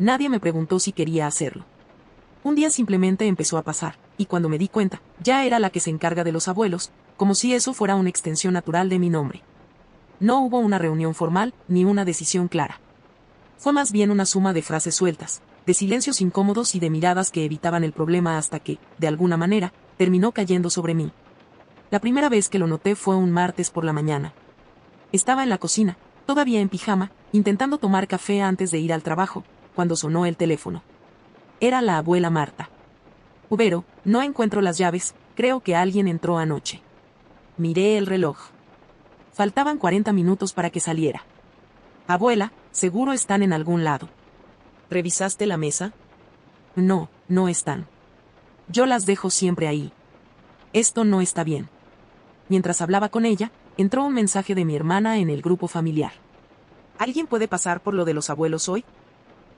Nadie me preguntó si quería hacerlo. Un día simplemente empezó a pasar, y cuando me di cuenta, ya era la que se encarga de los abuelos, como si eso fuera una extensión natural de mi nombre. No hubo una reunión formal, ni una decisión clara. Fue más bien una suma de frases sueltas, de silencios incómodos y de miradas que evitaban el problema hasta que, de alguna manera, terminó cayendo sobre mí. La primera vez que lo noté fue un martes por la mañana. Estaba en la cocina, todavía en pijama, intentando tomar café antes de ir al trabajo, cuando sonó el teléfono. Era la abuela Marta. Vero, no encuentro las llaves, creo que alguien entró anoche. Miré el reloj. Faltaban 40 minutos para que saliera. Abuela, seguro están en algún lado. ¿Revisaste la mesa? No, no están. Yo las dejo siempre ahí. Esto no está bien. Mientras hablaba con ella, entró un mensaje de mi hermana en el grupo familiar. ¿Alguien puede pasar por lo de los abuelos hoy?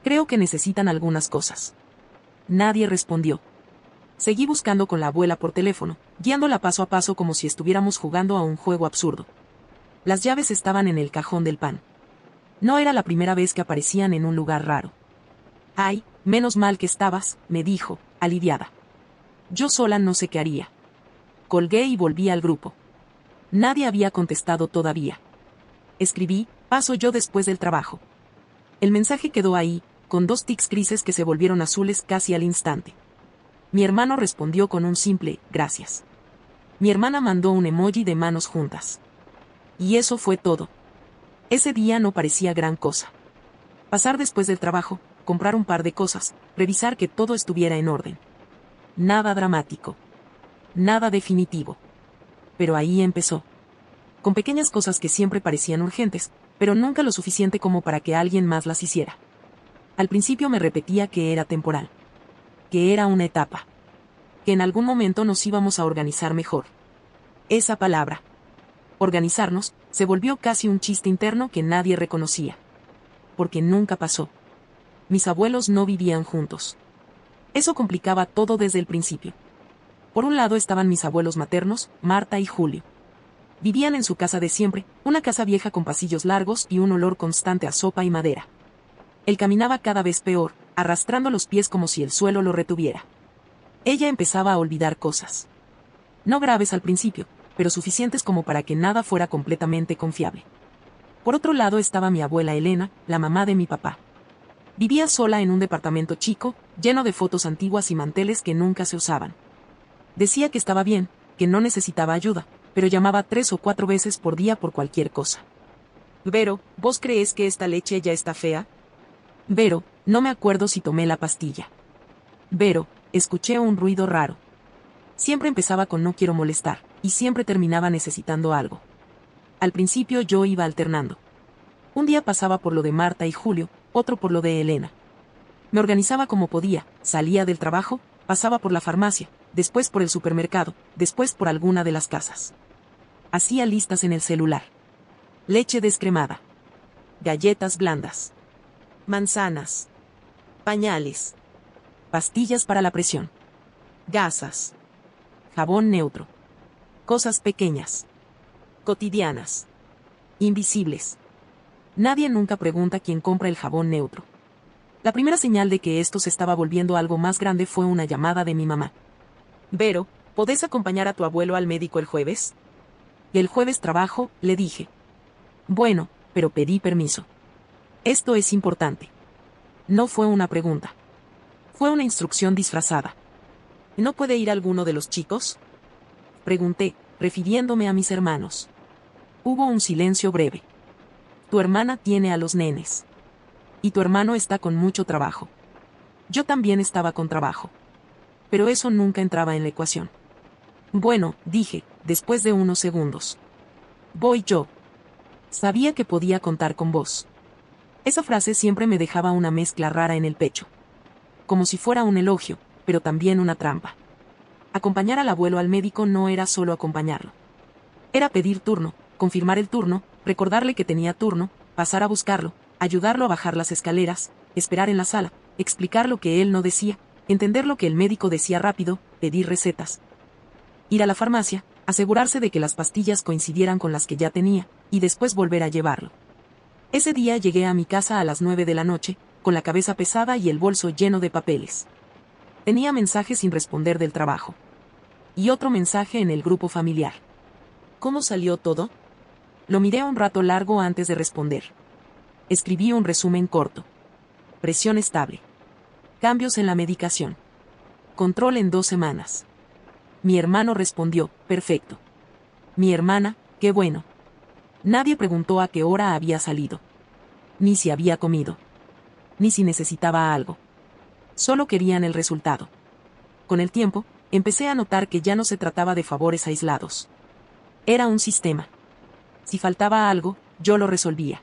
Creo que necesitan algunas cosas. Nadie respondió. Seguí buscando con la abuela por teléfono, guiándola paso a paso como si estuviéramos jugando a un juego absurdo. Las llaves estaban en el cajón del pan. No era la primera vez que aparecían en un lugar raro. Ay, menos mal que estabas, me dijo, aliviada. Yo sola no sé qué haría. Colgué y volví al grupo. Nadie había contestado todavía. Escribí, paso yo después del trabajo. El mensaje quedó ahí, con 2 tics grises que se volvieron azules casi al instante. Mi hermano respondió con un simple, gracias. Mi hermana mandó un emoji de manos juntas. Y eso fue todo. Ese día no parecía gran cosa. Pasar después del trabajo, comprar un par de cosas, revisar que todo estuviera en orden. Nada dramático. Nada definitivo. Pero ahí empezó. Con pequeñas cosas que siempre parecían urgentes, pero nunca lo suficiente como para que alguien más las hiciera. Al principio me repetía que era temporal. Que era una etapa. Que en algún momento nos íbamos a organizar mejor. Esa palabra, organizarnos, se volvió casi un chiste interno que nadie reconocía. Porque nunca pasó. Mis abuelos no vivían juntos. Eso complicaba todo desde el principio. Por un lado estaban mis abuelos maternos, Marta y Julio. Vivían en su casa de siempre, una casa vieja con pasillos largos y un olor constante a sopa y madera. Él caminaba cada vez peor, arrastrando los pies como si el suelo lo retuviera. Ella empezaba a olvidar cosas. No graves al principio, pero suficientes como para que nada fuera completamente confiable. Por otro lado estaba mi abuela Elena, la mamá de mi papá. Vivía sola en un departamento chico, lleno de fotos antiguas y manteles que nunca se usaban. Decía que estaba bien, que no necesitaba ayuda, pero llamaba 3 o 4 veces por día por cualquier cosa. Vero, ¿vos crees que esta leche ya está fea? Vero, no me acuerdo si tomé la pastilla. Vero, escuché un ruido raro. Siempre empezaba con no quiero molestar, y siempre terminaba necesitando algo. Al principio yo iba alternando. Un día pasaba por lo de Marta y Julio, otro por lo de Elena. Me organizaba como podía, salía del trabajo, pasaba por la farmacia, después por el supermercado, después por alguna de las casas. Hacía listas en el celular. Leche descremada. Galletas blandas. Manzanas. Pañales. Pastillas para la presión. Gasas. Jabón neutro. Cosas pequeñas. Cotidianas. Invisibles. Nadie nunca pregunta quién compra el jabón neutro. La primera señal de que esto se estaba volviendo algo más grande fue una llamada de mi mamá. Vero, ¿podés acompañar a tu abuelo al médico el jueves? El jueves trabajo, le dije. Bueno, pero pedí permiso. Esto es importante. No fue una pregunta. Fue una instrucción disfrazada. ¿No puede ir alguno de los chicos? Pregunté, refiriéndome a mis hermanos. Hubo un silencio breve. Tu hermana tiene a los nenes. Y tu hermano está con mucho trabajo. Yo también estaba con trabajo. Pero eso nunca entraba en la ecuación. Bueno, dije, después de unos segundos. Voy yo. Sabía que podía contar con vos. Esa frase siempre me dejaba una mezcla rara en el pecho. Como si fuera un elogio, pero también una trampa. Acompañar al abuelo al médico no era solo acompañarlo. Era pedir turno, confirmar el turno, recordarle que tenía turno, pasar a buscarlo, ayudarlo a bajar las escaleras, esperar en la sala, explicar lo que él no decía, entender lo que el médico decía rápido, pedir recetas. Ir a la farmacia, asegurarse de que las pastillas coincidieran con las que ya tenía, y después volver a llevarlo. Ese día llegué a mi casa a las 9 de la noche, con la cabeza pesada y el bolso lleno de papeles. Tenía mensajes sin responder del trabajo. Y otro mensaje en el grupo familiar. ¿Cómo salió todo? Lo miré un rato largo antes de responder. Escribí un resumen corto. Presión estable. Cambios en la medicación. Control en 2 semanas. Mi hermano respondió, perfecto. Mi hermana, qué bueno. Nadie preguntó a qué hora había salido. Ni si había comido. Ni si necesitaba algo. Solo querían el resultado. Con el tiempo, empecé a notar que ya no se trataba de favores aislados. Era un sistema. Si faltaba algo, yo lo resolvía.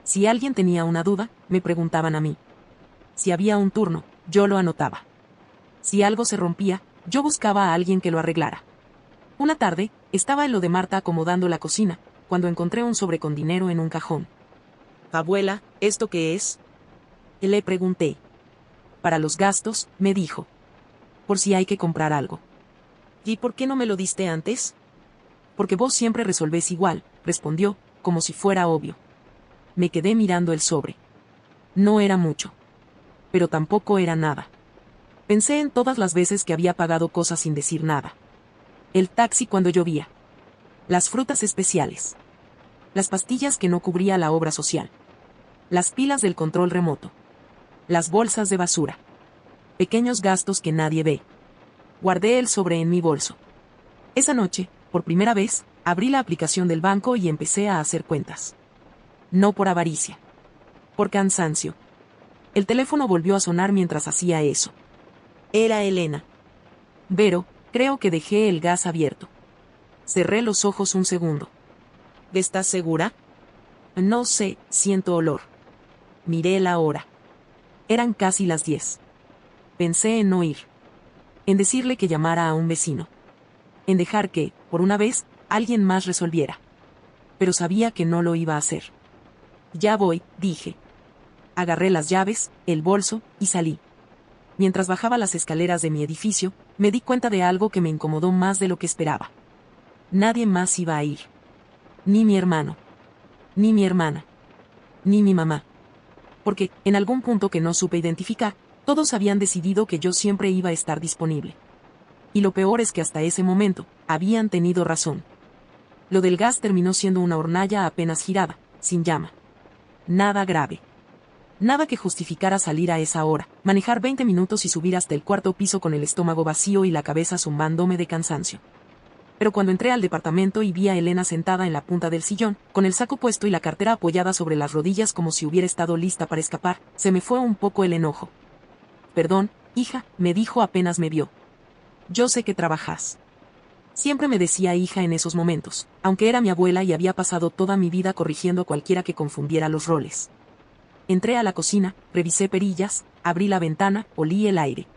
Si alguien tenía una duda, me preguntaban a mí. Si había un turno, yo lo anotaba. Si algo se rompía, yo buscaba a alguien que lo arreglara. Una tarde, estaba en lo de Marta acomodando la cocina, cuando encontré un sobre con dinero en un cajón. Abuela, ¿esto qué es? Le pregunté. Para los gastos, me dijo. Por si hay que comprar algo. ¿Y por qué no me lo diste antes? Porque vos siempre resolvés igual, respondió, como si fuera obvio. Me quedé mirando el sobre. No era mucho. Pero tampoco era nada. Pensé en todas las veces que había pagado cosas sin decir nada. El taxi cuando llovía. Las frutas especiales. Las pastillas que no cubría la obra social. Las pilas del control remoto. Las bolsas de basura. Pequeños gastos que nadie ve. Guardé el sobre en mi bolso. Esa noche, por primera vez, abrí la aplicación del banco y empecé a hacer cuentas. No por avaricia. Por cansancio. El teléfono volvió a sonar mientras hacía eso. Era Elena. Vero, creo que dejé el gas abierto. Cerré los ojos un segundo. ¿Estás segura? No sé, siento olor. Miré la hora. Eran casi las 10. Pensé en no ir. En decirle que llamara a un vecino. En dejar que, por una vez, alguien más resolviera. Pero sabía que no lo iba a hacer. Ya voy, dije. Agarré las llaves, el bolso, y salí. Mientras bajaba las escaleras de mi edificio, me di cuenta de algo que me incomodó más de lo que esperaba. Nadie más iba a ir. Ni mi hermano. Ni mi hermana. Ni mi mamá. Porque, en algún punto que no supe identificar, todos habían decidido que yo siempre iba a estar disponible. Y lo peor es que hasta ese momento, habían tenido razón. Lo del gas terminó siendo una hornalla apenas girada, sin llama. Nada grave. Nada que justificara salir a esa hora, manejar 20 minutos y subir hasta el 4º piso con el estómago vacío y la cabeza zumbándome de cansancio. Pero cuando entré al departamento y vi a Elena sentada en la punta del sillón, con el saco puesto y la cartera apoyada sobre las rodillas como si hubiera estado lista para escapar, se me fue un poco el enojo. Perdón, hija, me dijo apenas me vio. Yo sé que trabajas. Siempre me decía hija en esos momentos, aunque era mi abuela y había pasado toda mi vida corrigiendo a cualquiera que confundiera los roles. Entré a la cocina, revisé perillas, abrí la ventana, olí el aire.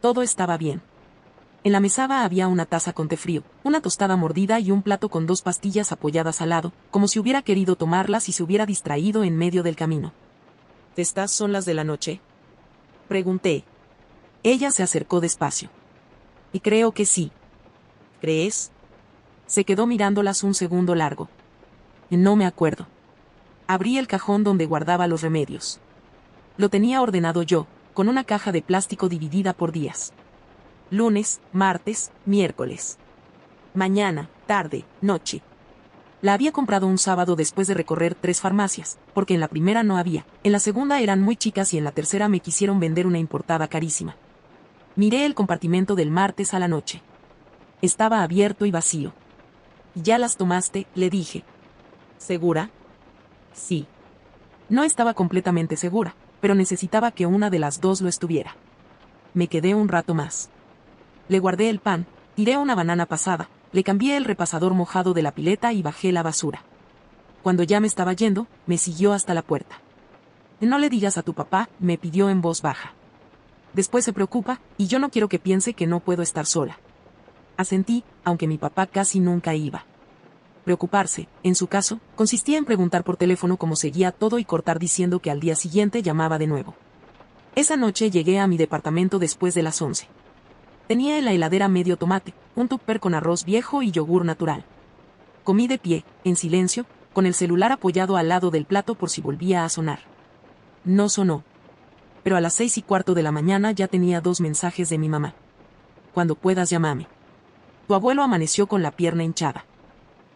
Todo estaba bien. En la mesada había una taza con té frío, una tostada mordida y un plato con 2 pastillas apoyadas al lado, como si hubiera querido tomarlas y se hubiera distraído en medio del camino. ¿Estas son las de la noche? Pregunté. Ella se acercó despacio. Y creo que sí. ¿Crees? Se quedó mirándolas un segundo largo. No me acuerdo. Abrí el cajón donde guardaba los remedios. Lo tenía ordenado yo, con una caja de plástico dividida por días. Lunes, martes, miércoles. Mañana, tarde, noche. La había comprado un sábado después de recorrer 3 farmacias, porque en la primera no había, en la segunda eran muy chicas y en la tercera me quisieron vender una importada carísima. Miré el compartimento del martes a la noche. Estaba abierto y vacío. ¿Ya las tomaste?, le dije. ¿Segura? Sí. No estaba completamente segura, pero necesitaba que una de las dos lo estuviera. Me quedé un rato más. Le guardé el pan, tiré una banana pasada, le cambié el repasador mojado de la pileta y bajé la basura. Cuando ya me estaba yendo, me siguió hasta la puerta. No le digas a tu papá, me pidió en voz baja. Después se preocupa, y yo no quiero que piense que no puedo estar sola. Asentí, aunque mi papá casi nunca iba. Preocuparse, en su caso, consistía en preguntar por teléfono cómo seguía todo y cortar diciendo que al día siguiente llamaba de nuevo. Esa noche llegué a mi departamento después de las 11. Tenía en la heladera medio tomate, un tupper con arroz viejo y yogur natural. Comí de pie, en silencio, con el celular apoyado al lado del plato por si volvía a sonar. No sonó. pero a las 6:15 de la mañana ya tenía 2 mensajes de mi mamá. Cuando puedas llámame. Tu abuelo amaneció con la pierna hinchada.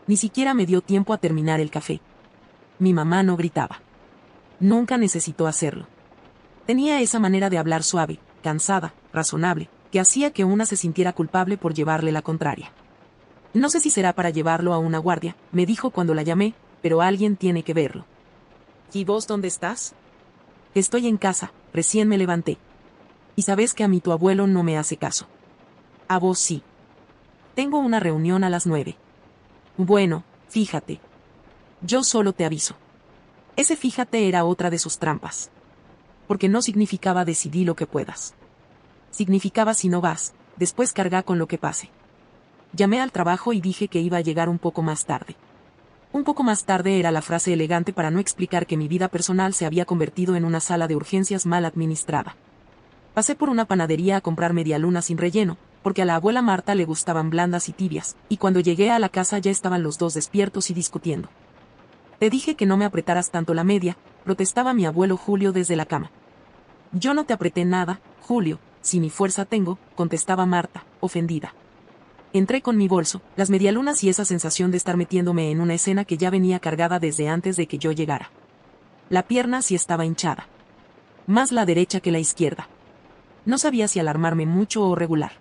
Ni siquiera me dio tiempo a terminar el café. Mi mamá no gritaba. Nunca necesitó hacerlo. Tenía esa manera de hablar suave, cansada, razonable, que hacía que una se sintiera culpable por llevarle la contraria. No sé si será para llevarlo a una guardia, me dijo cuando la llamé, pero alguien tiene que verlo. ¿Y vos dónde estás? Estoy en casa, recién me levanté. Y sabes que a mí tu abuelo no me hace caso. A vos sí. Tengo una reunión a las 9. Bueno, fíjate. Yo solo te aviso. Ese fíjate era otra de sus trampas. Porque no significaba decidí lo que puedas. Significaba si no vas, después carga con lo que pase. Llamé al trabajo y dije que iba a llegar un poco más tarde. Un poco más tarde era la frase elegante para no explicar que mi vida personal se había convertido en una sala de urgencias mal administrada. Pasé por una panadería a comprar medialunas sin relleno, porque a la abuela Marta le gustaban blandas y tibias, y cuando llegué a la casa ya estaban los dos despiertos y discutiendo. Te dije que no me apretaras tanto la media, protestaba mi abuelo Julio desde la cama. Yo no te apreté nada, Julio, si mi fuerza tengo, contestaba Marta, ofendida. Entré con mi bolso, las medialunas y esa sensación de estar metiéndome en una escena que ya venía cargada desde antes de que yo llegara. La pierna sí estaba hinchada. Más la derecha que la izquierda. No sabía si alarmarme mucho o regular.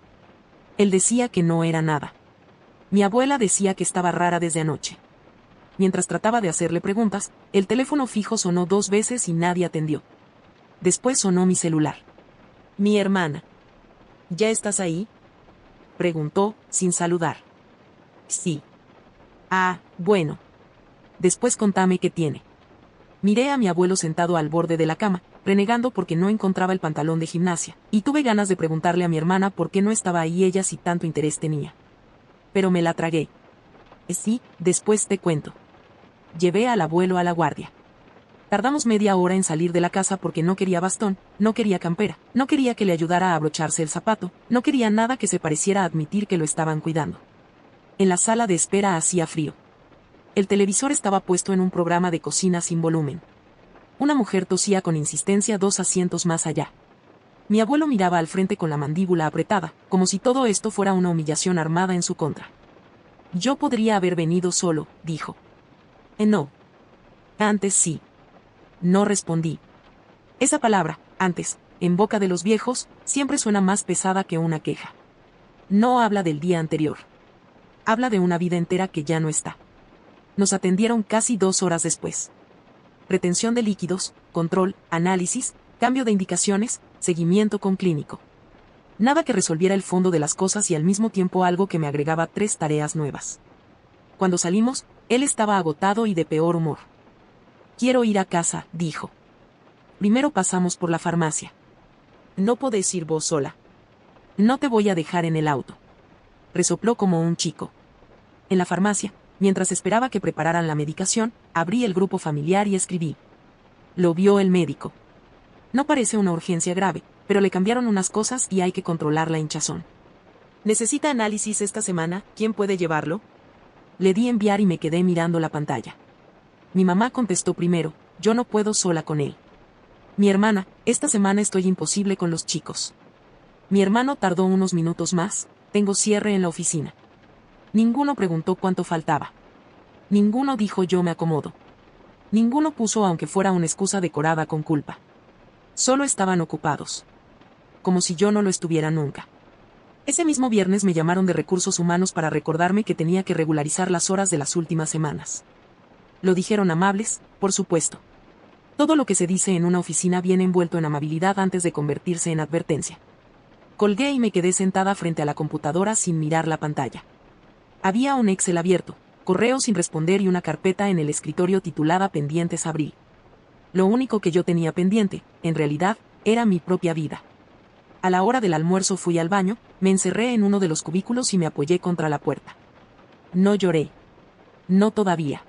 Él decía que no era nada. Mi abuela decía que estaba rara desde anoche. Mientras trataba de hacerle preguntas, el teléfono fijo sonó 2 veces y nadie atendió. Después sonó mi celular. Mi hermana. ¿Ya estás ahí? Preguntó, sin saludar. Sí. Ah, bueno. Después contame qué tiene. Miré a mi abuelo sentado al borde de la cama, renegando porque no encontraba el pantalón de gimnasia, y tuve ganas de preguntarle a mi hermana por qué no estaba ahí ella si tanto interés tenía. Pero me la tragué. Sí, después te cuento. Llevé al abuelo a la guardia. Tardamos media hora en salir de la casa porque no quería bastón, no quería campera, no quería que le ayudara a abrocharse el zapato, no quería nada que se pareciera a admitir que lo estaban cuidando. En la sala de espera hacía frío. El televisor estaba puesto en un programa de cocina sin volumen. Una mujer tosía con insistencia 2 asientos más allá. Mi abuelo miraba al frente con la mandíbula apretada, como si todo esto fuera una humillación armada en su contra. Yo podría haber venido solo, dijo. No. Antes sí. No respondí. Esa palabra, antes, en boca de los viejos, siempre suena más pesada que una queja. No habla del día anterior. Habla de una vida entera que ya no está. Nos atendieron casi 2 horas después. Retención de líquidos, control, análisis, cambio de indicaciones, seguimiento con clínico. Nada que resolviera el fondo de las cosas y al mismo tiempo algo que me agregaba 3 tareas nuevas. Cuando salimos, él estaba agotado y de peor humor. Quiero ir a casa, dijo. Primero pasamos por la farmacia. No podés ir vos sola. No te voy a dejar en el auto. Resopló como un chico. En la farmacia, mientras esperaba que prepararan la medicación, abrí el grupo familiar y escribí. Lo vio el médico. No parece una urgencia grave, pero le cambiaron unas cosas y hay que controlar la hinchazón. ¿Necesita análisis esta semana? ¿Quién puede llevarlo? Le di enviar y me quedé mirando la pantalla. Mi mamá contestó primero, yo no puedo sola con él. Mi hermana, esta semana estoy imposible con los chicos. Mi hermano tardó unos minutos más, tengo cierre en la oficina. Ninguno preguntó cuánto faltaba. Ninguno dijo yo me acomodo. Ninguno puso aunque fuera una excusa decorada con culpa. Solo estaban ocupados. Como si yo no lo estuviera nunca. Ese mismo viernes me llamaron de Recursos Humanos para recordarme que tenía que regularizar las horas de las últimas semanas. Lo dijeron amables, por supuesto. Todo lo que se dice en una oficina viene envuelto en amabilidad antes de convertirse en advertencia. Colgué y me quedé sentada frente a la computadora sin mirar la pantalla. Había un Excel abierto, correo sin responder y una carpeta en el escritorio titulada Pendientes Abril. Lo único que yo tenía pendiente, en realidad, era mi propia vida. A la hora del almuerzo fui al baño, me encerré en uno de los cubículos y me apoyé contra la puerta. No lloré. No todavía.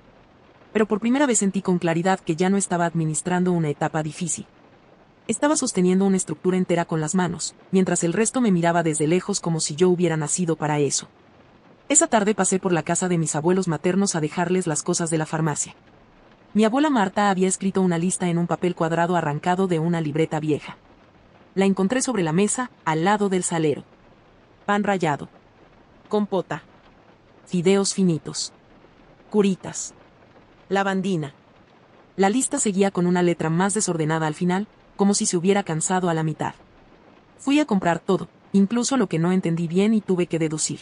Pero por primera vez sentí con claridad que ya no estaba administrando una etapa difícil. Estaba sosteniendo una estructura entera con las manos, mientras el resto me miraba desde lejos como si yo hubiera nacido para eso. Esa tarde pasé por la casa de mis abuelos maternos a dejarles las cosas de la farmacia. Mi abuela Marta había escrito una lista en un papel cuadrado arrancado de una libreta vieja. La encontré sobre la mesa, al lado del salero. Pan rallado. Compota. Fideos finitos. Curitas. Lavandina. La lista seguía con una letra más desordenada al final, como si se hubiera cansado a la mitad. Fui a comprar todo, incluso lo que no entendí bien y tuve que deducir.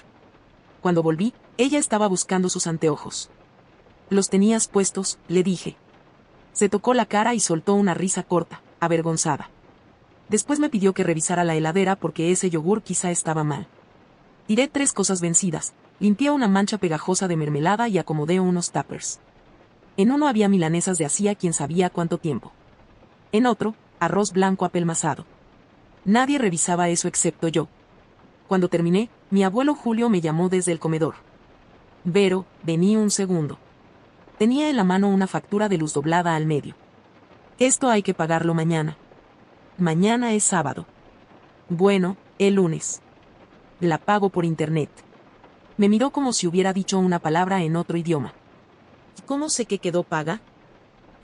Cuando volví, ella estaba buscando sus anteojos. «¿Los tenías puestos?», le dije. Se tocó la cara y soltó una risa corta, avergonzada. Después me pidió que revisara la heladera porque ese yogur quizá estaba mal. Tiré 3 cosas vencidas, limpié una mancha pegajosa de mermelada y acomodé unos tuppers. En uno había milanesas de hacía quién sabía cuánto tiempo. En otro, arroz blanco apelmazado. Nadie revisaba eso excepto yo. Cuando terminé, mi abuelo Julio me llamó desde el comedor. «Vero, vení un segundo». Tenía en la mano una factura de luz doblada al medio. «Esto hay que pagarlo mañana». «Mañana es sábado». «Bueno, el lunes». «La pago por internet». Me miró como si hubiera dicho una palabra en otro idioma. «¿Cómo sé que quedó paga?»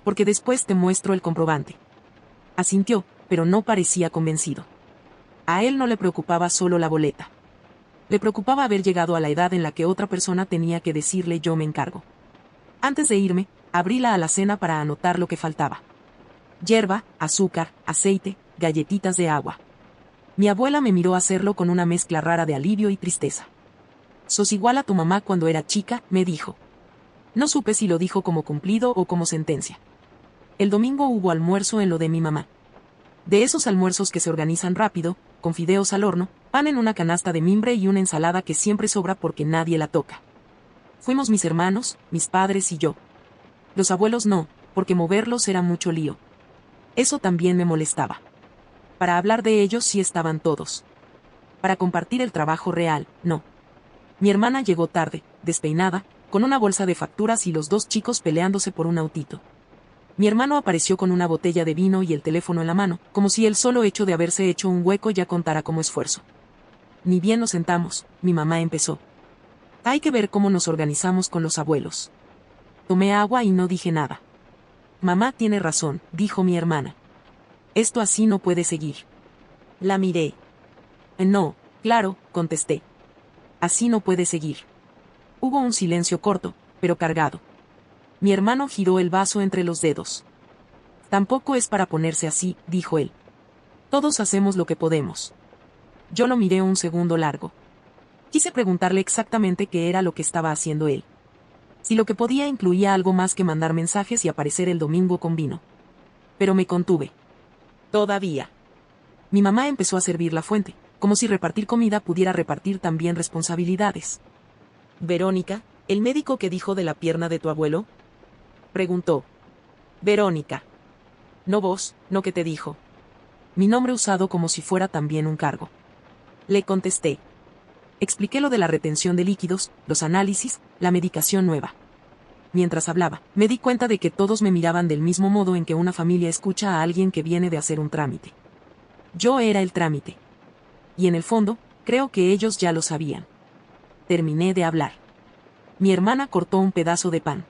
«Porque después te muestro el comprobante». Asintió, pero no parecía convencido. A él no le preocupaba solo la boleta. Le preocupaba haber llegado a la edad en la que otra persona tenía que decirle «yo me encargo». Antes de irme, abrí la alacena para anotar lo que faltaba. Yerba, azúcar, aceite, galletitas de agua. Mi abuela me miró hacerlo con una mezcla rara de alivio y tristeza. «Sos igual a tu mamá cuando era chica», me dijo. No supe si lo dijo como cumplido o como sentencia. El domingo hubo almuerzo en lo de mi mamá. De esos almuerzos que se organizan rápido, con fideos al horno, pan en una canasta de mimbre y una ensalada que siempre sobra porque nadie la toca. Fuimos mis hermanos, mis padres y yo. Los abuelos no, porque moverlos era mucho lío. Eso también me molestaba. Para hablar de ellos sí estaban todos. Para compartir el trabajo real, no. Mi hermana llegó tarde, despeinada, con una bolsa de facturas y los 2 chicos peleándose por un autito. Mi hermano apareció con una botella de vino y el teléfono en la mano, como si el solo hecho de haberse hecho un hueco ya contara como esfuerzo. Ni bien nos sentamos, mi mamá empezó. «Hay que ver cómo nos organizamos con los abuelos». Tomé agua y no dije nada. «Mamá tiene razón», dijo mi hermana. «Esto así no puede seguir». La miré. «No, claro», contesté. «Así no puede seguir». Hubo un silencio corto, pero cargado. Mi hermano giró el vaso entre los dedos. «Tampoco es para ponerse así», dijo él. «Todos hacemos lo que podemos». Yo lo miré un segundo largo. Quise preguntarle exactamente qué era lo que estaba haciendo él. Si lo que podía incluía algo más que mandar mensajes y aparecer el domingo con vino. Pero me contuve. «Todavía». Mi mamá empezó a servir la fuente, como si repartir comida pudiera repartir también responsabilidades. «Verónica, ¿el médico qué dijo de la pierna de tu abuelo?», preguntó. «Verónica». «No vos, no qué te dijo». Mi nombre usado como si fuera también un cargo. Le contesté. Expliqué lo de la retención de líquidos, los análisis, la medicación nueva. Mientras hablaba, me di cuenta de que todos me miraban del mismo modo en que una familia escucha a alguien que viene de hacer un trámite. Yo era el trámite. Y en el fondo, creo que ellos ya lo sabían. Terminé de hablar. Mi hermana cortó un pedazo de pan.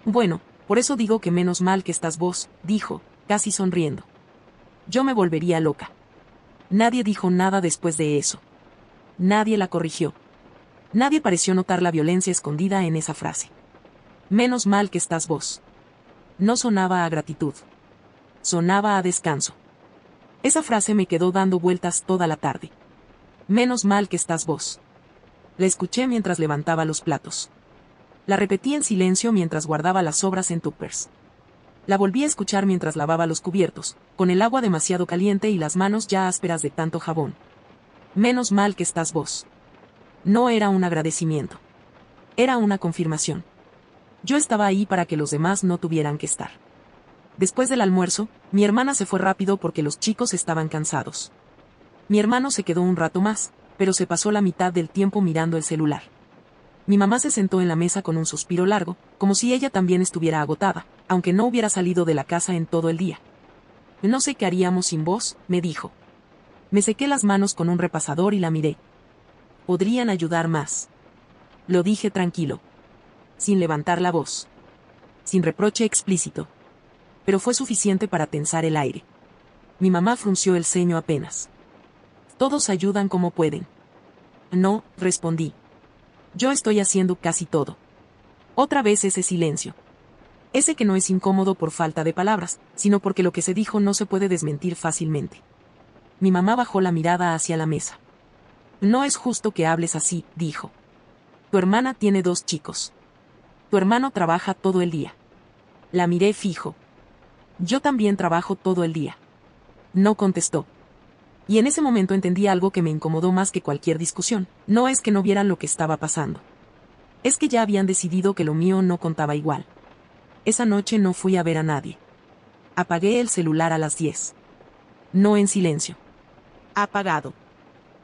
«Bueno, por eso digo que menos mal que estás vos», dijo, casi sonriendo. Yo me volvería loca. Nadie dijo nada después de eso. Nadie la corrigió. Nadie pareció notar la violencia escondida en esa frase. «Menos mal que estás vos». No sonaba a gratitud. Sonaba a descanso. Esa frase me quedó dando vueltas toda la tarde. «Menos mal que estás vos». La escuché mientras levantaba los platos. La repetí en silencio mientras guardaba las sobras en tuppers. La volví a escuchar mientras lavaba los cubiertos, con el agua demasiado caliente y las manos ya ásperas de tanto jabón. «Menos mal que estás vos». No era un agradecimiento. Era una confirmación. Yo estaba ahí para que los demás no tuvieran que estar. Después del almuerzo, mi hermana se fue rápido porque los chicos estaban cansados. Mi hermano se quedó un rato más, pero se pasó la mitad del tiempo mirando el celular. Mi mamá se sentó en la mesa con un suspiro largo, como si ella también estuviera agotada, aunque no hubiera salido de la casa en todo el día. «No sé qué haríamos sin vos», me dijo. Me sequé las manos con un repasador y la miré. «Podrían ayudar más». Lo dije tranquilo. Sin levantar la voz. Sin reproche explícito. Pero fue suficiente para tensar el aire. Mi mamá frunció el ceño apenas. Todos ayudan como pueden. No, respondí. Yo estoy haciendo casi todo. Otra vez ese silencio. Ese que no es incómodo por falta de palabras, sino porque lo que se dijo no se puede desmentir fácilmente. Mi mamá bajó la mirada hacia la mesa. No es justo que hables así, dijo. Tu hermana tiene 2 chicos. Tu hermano trabaja todo el día. La miré fijo. Yo también trabajo todo el día. No contestó. Y en ese momento entendí algo que me incomodó más que cualquier discusión. No es que no vieran lo que estaba pasando. Es que ya habían decidido que lo mío no contaba igual. Esa noche no fui a ver a nadie. Apagué el celular a las 10. No en silencio. Apagado.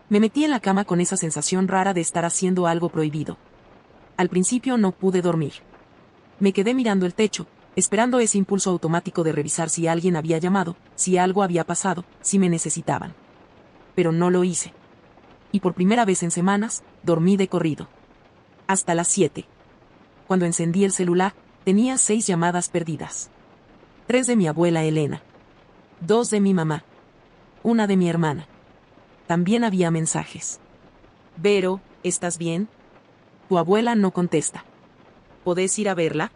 Me metí en la cama con esa sensación rara de estar haciendo algo prohibido. Al principio no pude dormir. Me quedé mirando el techo, esperando ese impulso automático de revisar si alguien había llamado, si algo había pasado, si me necesitaban. Pero no lo hice. Y por primera vez en semanas, dormí de corrido. Hasta las 7. Cuando encendí el celular, tenía 6 llamadas perdidas. 3 de mi abuela Elena. 2 de mi mamá. 1 de mi hermana. También había mensajes. Vero, ¿estás bien? Tu abuela no contesta. ¿Podés ir a verla?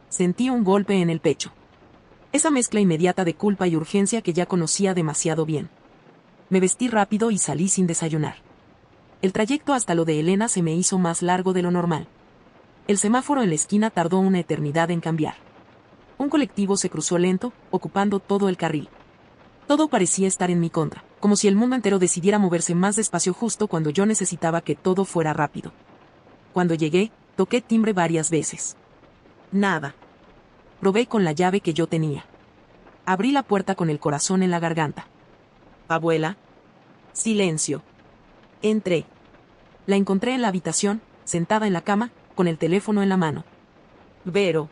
Sentí un golpe en el pecho. Esa mezcla inmediata de culpa y urgencia que ya conocía demasiado bien. Me vestí rápido y salí sin desayunar. El trayecto hasta lo de Elena se me hizo más largo de lo normal. El semáforo en la esquina tardó una eternidad en cambiar. Un colectivo se cruzó lento, ocupando todo el carril. Todo parecía estar en mi contra, como si el mundo entero decidiera moverse más despacio justo cuando yo necesitaba que todo fuera rápido. Cuando llegué, toqué timbre varias veces. Nada. Probé con la llave que yo tenía. Abrí la puerta con el corazón en la garganta. Abuela. Silencio. Entré. La encontré en la habitación, sentada en la cama, con el teléfono en la mano. Vero.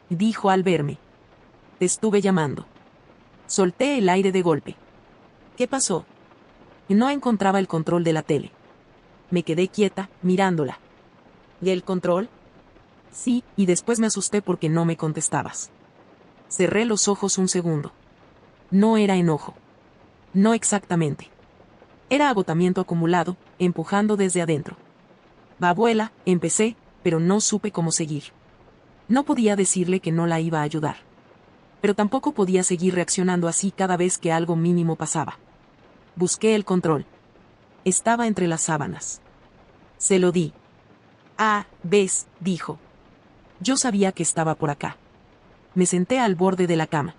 Dijo al verme. Te estuve llamando. Solté el aire de golpe. ¿Qué pasó? No encontraba el control de la tele. Me quedé quieta, mirándola. ¿Y el control? Sí, y después me asusté porque no me contestabas. Cerré los ojos un segundo. No era enojo. No exactamente. Era agotamiento acumulado, empujando desde adentro. Abuela, empecé, pero no supe cómo seguir. No podía decirle que no la iba a ayudar. Pero tampoco podía seguir reaccionando así cada vez que algo mínimo pasaba. Busqué el control. Estaba entre las sábanas. Se lo di. Ah, ves, dijo. Yo sabía que estaba por acá. Me senté al borde de la cama.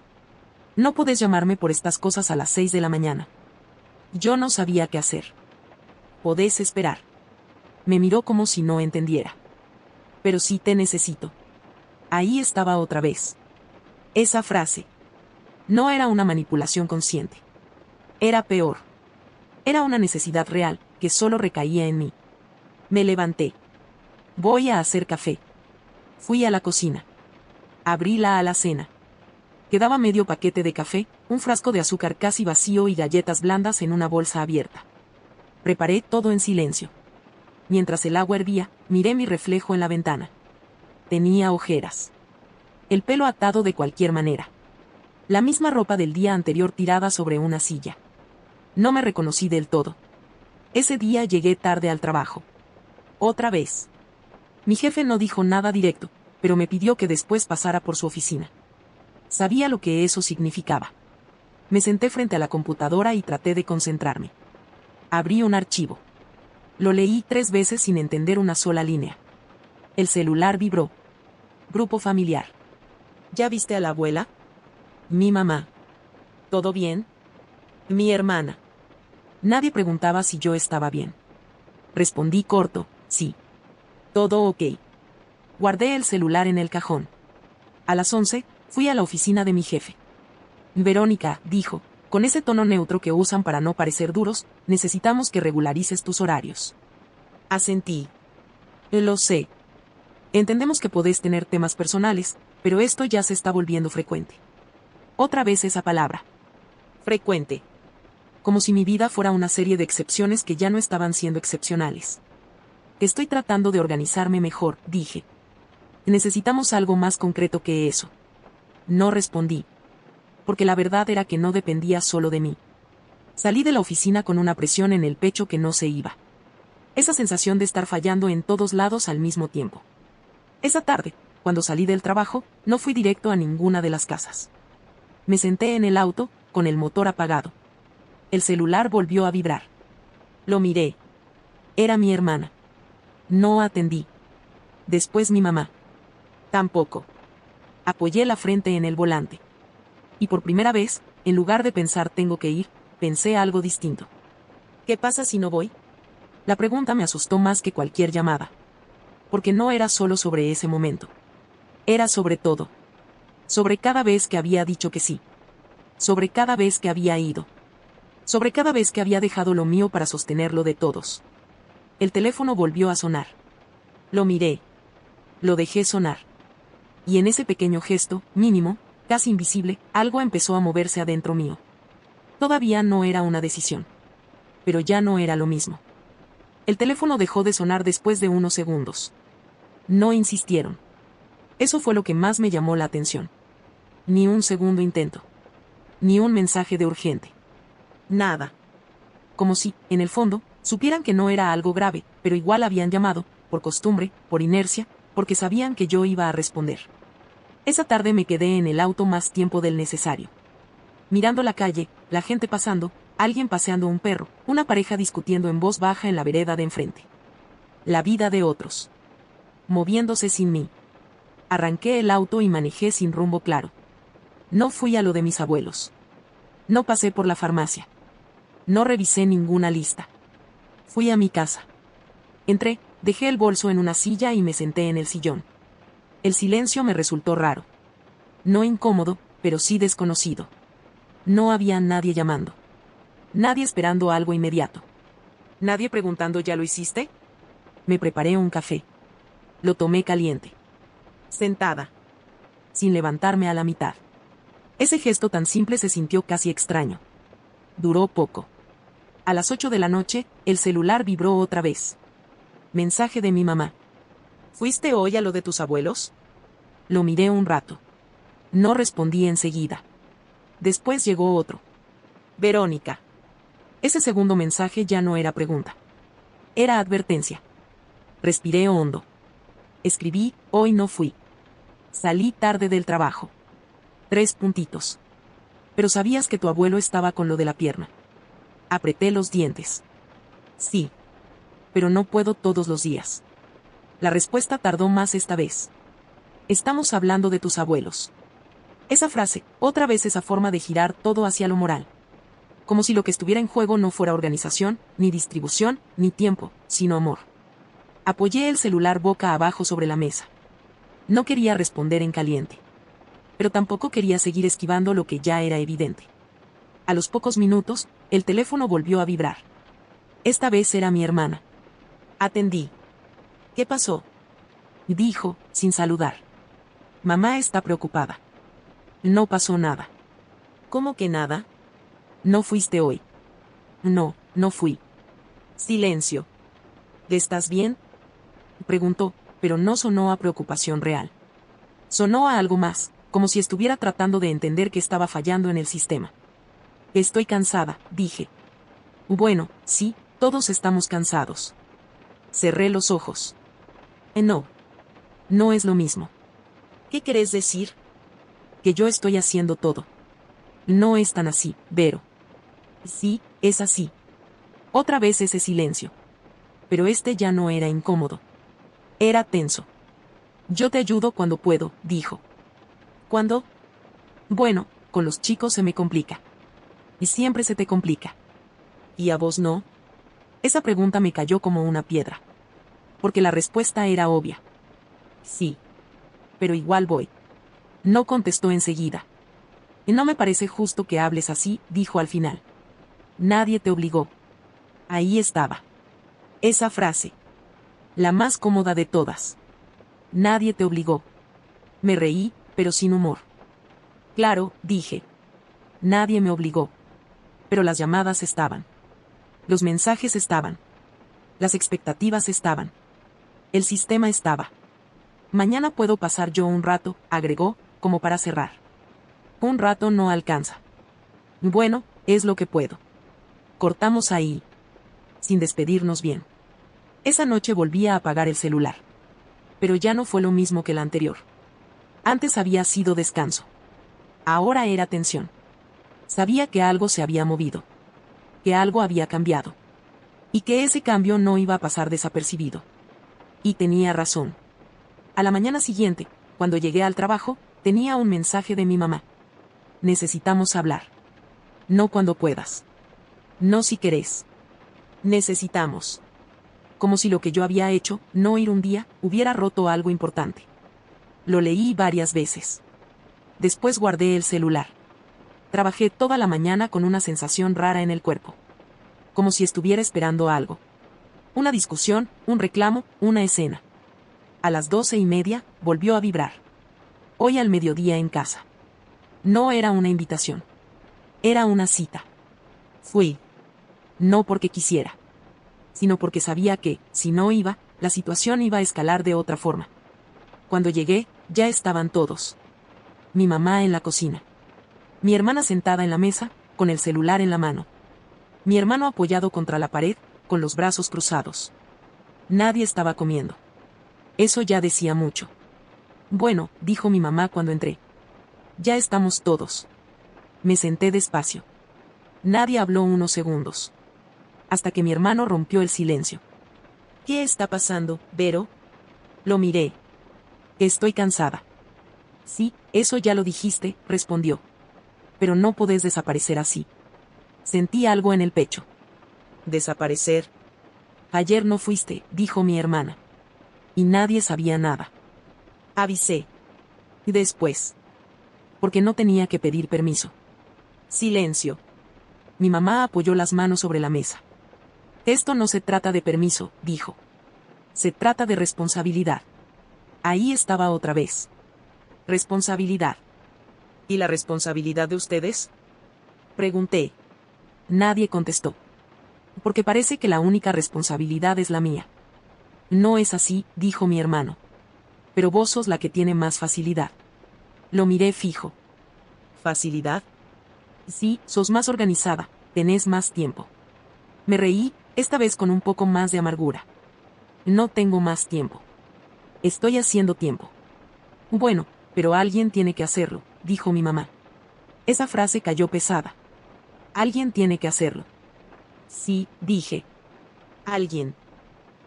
No podés llamarme por estas cosas a las 6 de la mañana. Yo no sabía qué hacer. Podés esperar. Me miró como si no entendiera. Pero sí te necesito. Ahí estaba otra vez. Esa frase. No era una manipulación consciente. Era peor. Era una necesidad real, que solo recaía en mí. Me levanté. Voy a hacer café. Fui a la cocina. Abrí la alacena. Quedaba medio paquete de café, un frasco de azúcar casi vacío y galletas blandas en una bolsa abierta. Preparé todo en silencio. Mientras el agua hervía, miré mi reflejo en la ventana. Tenía ojeras. El pelo atado de cualquier manera. La misma ropa del día anterior tirada sobre una silla. No me reconocí del todo. Ese día llegué tarde al trabajo. Otra vez. Mi jefe no dijo nada directo, pero me pidió que después pasara por su oficina. Sabía lo que eso significaba. Me senté frente a la computadora y traté de concentrarme. Abrí un archivo. Lo leí 3 veces sin entender una sola línea. El celular vibró. Grupo familiar. ¿Ya viste a la abuela? Mi mamá. ¿Todo bien? Mi hermana. Nadie preguntaba si yo estaba bien. Respondí corto, sí. Todo ok. Guardé el celular en el cajón. A las 11, fui a la oficina de mi jefe. Verónica, dijo, con ese tono neutro que usan para no parecer duros, necesitamos que regularices tus horarios. Asentí. Lo sé. Entendemos que podés tener temas personales, pero esto ya se está volviendo frecuente. Otra vez esa palabra. Frecuente. Como si mi vida fuera una serie de excepciones que ya no estaban siendo excepcionales. Estoy tratando de organizarme mejor, dije. Necesitamos algo más concreto que eso. No respondí. porque la verdad era que no dependía solo de mí. Salí de la oficina con una presión en el pecho que no se iba. Esa sensación de estar fallando en todos lados al mismo tiempo. Esa tarde, cuando salí del trabajo, no fui directo a ninguna de las casas. Me senté en el auto, con el motor apagado. El celular volvió a vibrar. Lo miré. Era mi hermana. No atendí. Después mi mamá. Tampoco. Apoyé la frente en el volante. Y por primera vez, en lugar de pensar tengo que ir, pensé algo distinto. ¿Qué pasa si no voy? La pregunta me asustó más que cualquier llamada. Porque no era solo sobre ese momento. Era sobre todo. Sobre cada vez que había dicho que sí. Sobre cada vez que había ido. Sobre cada vez que había dejado lo mío para sostenerlo de todos. El teléfono volvió a sonar. Lo miré. Lo dejé sonar. Y en ese pequeño gesto, mínimo, casi invisible, algo empezó a moverse adentro mío. Todavía no era una decisión. Pero ya no era lo mismo. El teléfono dejó de sonar después de unos segundos. No insistieron. Eso fue lo que más me llamó la atención. Ni un segundo intento. Ni un mensaje de urgente. Nada. Como si, en el fondo, supieran que no era algo grave, pero igual habían llamado, por costumbre, por inercia, porque sabían que yo iba a responder. Esa tarde me quedé en el auto más tiempo del necesario. Mirando la calle, la gente pasando, alguien paseando un perro, una pareja discutiendo en voz baja en la vereda de enfrente. La vida de otros. Moviéndose sin mí. Arranqué el auto y manejé sin rumbo claro. No fui a lo de mis abuelos. No pasé por la farmacia. No revisé ninguna lista. Fui a mi casa. Entré, dejé el bolso en una silla y me senté en el sillón. El silencio me resultó raro. No incómodo, pero sí desconocido. No había nadie llamando. Nadie esperando algo inmediato. Nadie preguntando ¿ya lo hiciste? Me preparé un café. Lo tomé caliente. Sentada. Sin levantarme a la mitad. Ese gesto tan simple se sintió casi extraño. Duró poco. A las 8 de la noche, el celular vibró otra vez. Mensaje de mi mamá. ¿Fuiste hoy a lo de tus abuelos? Lo miré un rato. No respondí enseguida. Después llegó otro. Verónica. Ese segundo mensaje ya no era pregunta. Era advertencia. Respiré hondo. Escribí, hoy no fui. Salí tarde del trabajo. 3 puntitos. Pero sabías que tu abuelo estaba con lo de la pierna. Apreté los dientes. Sí. Pero no puedo todos los días. La respuesta tardó más esta vez. Estamos hablando de tus abuelos. Esa frase, otra vez esa forma de girar todo hacia lo moral. Como si lo que estuviera en juego no fuera organización, ni distribución, ni tiempo, sino amor. Apoyé el celular boca abajo sobre la mesa. No quería responder en caliente. Pero tampoco quería seguir esquivando lo que ya era evidente. A los pocos minutos, el teléfono volvió a vibrar. Esta vez era mi hermana. Atendí. ¿Qué pasó? Dijo, sin saludar. Mamá está preocupada. No pasó nada. ¿Cómo que nada? No fuiste hoy. No, no fui. Silencio. ¿Estás bien? Preguntó, pero no sonó a preocupación real. Sonó a algo más, como si estuviera tratando de entender que estaba fallando en el sistema. Estoy cansada, dije. Bueno, sí, todos estamos cansados. Cerré los ojos. No. No es lo mismo. ¿Qué querés decir? Que yo estoy haciendo todo. No es tan así, Vero. Sí, es así. Otra vez ese silencio. Pero este ya no era incómodo. Era tenso. Yo te ayudo cuando puedo, dijo. ¿Cuándo? Bueno, con los chicos se me complica. Y siempre se te complica. ¿Y a vos no? Esa pregunta me cayó como una piedra. Porque la respuesta era obvia. Sí. Pero igual voy. No contestó enseguida. Y no me parece justo que hables así, dijo al final. Nadie te obligó. Ahí estaba. Esa frase. La más cómoda de todas. Nadie te obligó. Me reí, pero sin humor. Claro, dije. Nadie me obligó. Pero las llamadas estaban. Los mensajes estaban. Las expectativas estaban. El sistema estaba. Mañana puedo pasar yo un rato, agregó, como para cerrar. Un rato no alcanza. Bueno, es lo que puedo. Cortamos ahí. Sin despedirnos bien. Esa noche volví a apagar el celular. Pero ya no fue lo mismo que la anterior. Antes había sido descanso. Ahora era tensión. Sabía que algo se había movido. Que algo había cambiado. Y que ese cambio no iba a pasar desapercibido. Y tenía razón. A la mañana siguiente, cuando llegué al trabajo, tenía un mensaje de mi mamá. Necesitamos hablar. No cuando puedas. No si querés. Necesitamos. Como si lo que yo había hecho, no ir un día, hubiera roto algo importante. Lo leí varias veces. Después guardé el celular. Trabajé toda la mañana con una sensación rara en el cuerpo. Como si estuviera esperando algo. Una discusión, un reclamo, una escena. A las 12:30, volvió a vibrar. Hoy al mediodía en casa. No era una invitación. Era una cita. Fui. No porque quisiera. Sino porque sabía que, si no iba, la situación iba a escalar de otra forma. Cuando llegué, ya estaban todos. Mi mamá en la cocina. Mi hermana sentada en la mesa, con el celular en la mano. Mi hermano apoyado contra la pared, con los brazos cruzados. Nadie estaba comiendo. Eso ya decía mucho. Bueno, dijo mi mamá cuando entré. Ya estamos todos. Me senté despacio. Nadie habló unos segundos. Hasta que mi hermano rompió el silencio. ¿Qué está pasando, Vero? Lo miré. Estoy cansada. Sí, eso ya lo dijiste, respondió. Pero no podés desaparecer así. Sentí algo en el pecho. ¿Desaparecer? Ayer no fuiste, dijo mi hermana. Y nadie sabía nada. Avisé. Y después. Porque no tenía que pedir permiso. Silencio. Mi mamá apoyó las manos sobre la mesa. Esto no se trata de permiso, dijo. Se trata de responsabilidad. Ahí estaba otra vez. Responsabilidad. ¿Y la responsabilidad de ustedes? Pregunté. Nadie contestó. Porque parece que la única responsabilidad es la mía. No es así, dijo mi hermano. Pero vos sos la que tiene más facilidad. Lo miré fijo. ¿Facilidad? Sí, sos más organizada, tenés más tiempo. Me reí, esta vez con un poco más de amargura. No tengo más tiempo. Estoy haciendo tiempo. Bueno, pero alguien tiene que hacerlo, dijo mi mamá. Esa frase cayó pesada. Alguien tiene que hacerlo. Sí, dije. Alguien.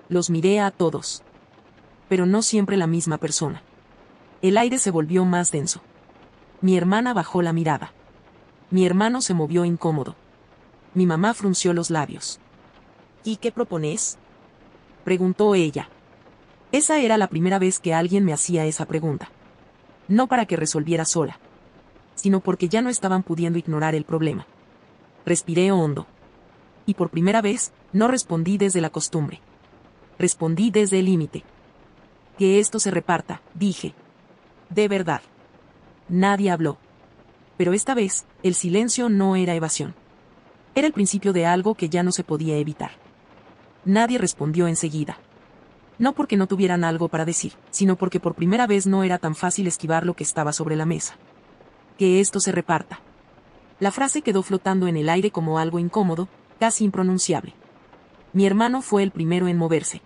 Los miré a todos. Pero no siempre la misma persona. El aire se volvió más denso. Mi hermana bajó la mirada. Mi hermano se movió incómodo. Mi mamá frunció los labios. ¿Y qué propones? Preguntó ella. Esa era la primera vez que alguien me hacía esa pregunta. No para que resolviera sola, sino porque ya no estaban pudiendo ignorar el problema. Respiré hondo. Y por primera vez, no respondí desde la costumbre. Respondí desde el límite. Que esto se reparta, dije. De verdad. Nadie habló. Pero esta vez, el silencio no era evasión. Era el principio de algo que ya no se podía evitar. Nadie respondió enseguida. No porque no tuvieran algo para decir, sino porque por primera vez no era tan fácil esquivar lo que estaba sobre la mesa. Que esto se reparta. La frase quedó flotando en el aire como algo incómodo, casi impronunciable. Mi hermano fue el primero en moverse.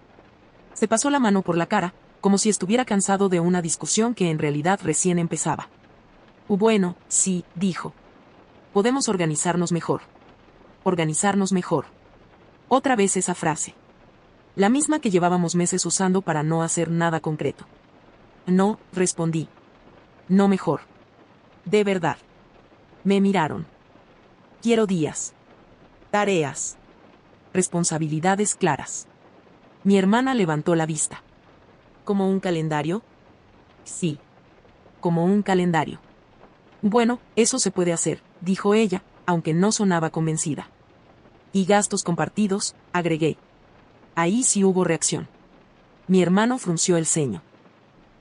Se pasó la mano por la cara, como si estuviera cansado de una discusión que en realidad recién empezaba. Bueno, sí, dijo. Podemos organizarnos mejor. Organizarnos mejor. Otra vez esa frase. La misma que llevábamos meses usando para no hacer nada concreto. No, respondí. No mejor. De verdad. Me miraron. Quiero días. Tareas. Responsabilidades claras. Mi hermana levantó la vista. ¿Como un calendario? Sí. Como un calendario. Bueno, eso se puede hacer, dijo ella, aunque no sonaba convencida. Y gastos compartidos, agregué. Ahí sí hubo reacción. Mi hermano frunció el ceño.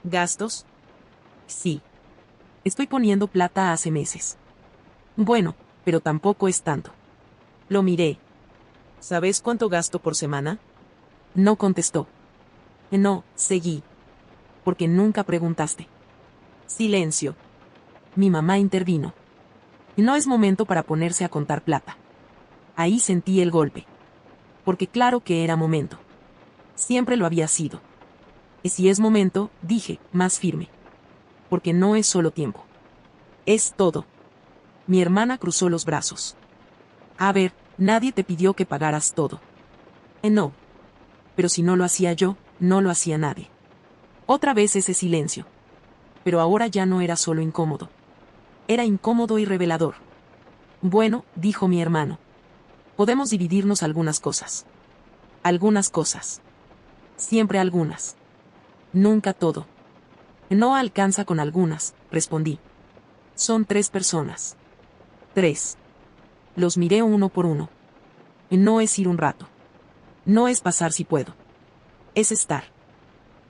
¿Gastos? Sí. Estoy poniendo plata hace meses. Bueno, pero tampoco es tanto. Lo miré. ¿Sabes cuánto gasto por semana? No contestó. No, seguí. Porque nunca preguntaste. Silencio. Mi mamá intervino. No es momento para ponerse a contar plata. Ahí sentí el golpe. Porque claro que era momento. Siempre lo había sido. Y si es momento, dije, más firme. Porque no es solo tiempo. Es todo. Mi hermana cruzó los brazos. A ver, nadie te pidió que pagaras todo. No. Pero si no lo hacía yo, no lo hacía nadie. Otra vez ese silencio. Pero ahora ya no era solo incómodo. Era incómodo y revelador. Bueno, dijo mi hermano. Podemos dividirnos algunas cosas. Algunas cosas. Siempre algunas. Nunca todo. No alcanza con algunas, respondí. Son 3 personas. 3. Los miré uno por uno. No es ir un rato. No es pasar si puedo. Es estar.